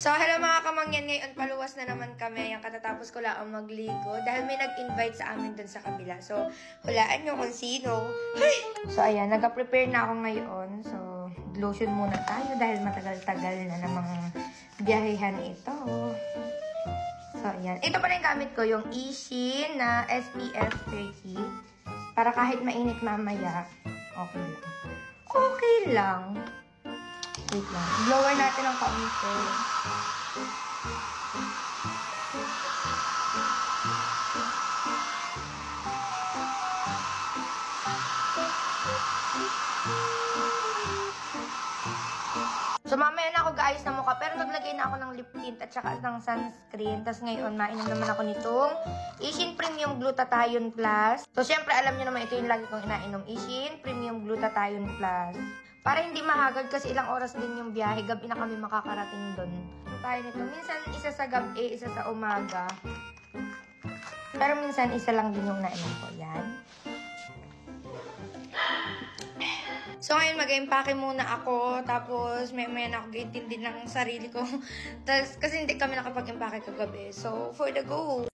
So, hello mga kamangyan. Ngayon, paluwas na naman kami. Yung katatapos ko lang magligo. Dahil may nag-invite sa amin dun sa kabila. So, hulaan nyo kung sino. Ay! So, ayan. Nag-prepare na ako ngayon. So, lotion muna tayo dahil matagal-tagal na namang biyahehan ito. So, ayan. Ito pa rin gamit ko, yung Ishin na SPF 30. Para kahit mainit mamaya, okay lang. Okay lang. Wait lang. Blower natin ang kaunti. So, mamaya na ako gaayos na mukha. Pero naglagay na ako ng lip tint at saka ng sunscreen. Tapos ngayon, mainom naman ako nitong Ishin Premium Glutathione Plus. So, syempre, alam nyo naman ito yung lagi kong inainom. Ishin Premium Glutathione Plus. Para hindi mahagad kasi ilang oras din yung biyahe. Gabi na kami makakarating doon. Tayo nito. Minsan, isa sa gabi, isa sa umaga. Pero minsan, isa lang din yung nainom ko. Yan. So, ngayon, mag-impake muna ako. Tapos, may na ako gaitindi ng sarili ko. Tapos, kasi hindi kami nakapag-impake kagabi. So, for the go!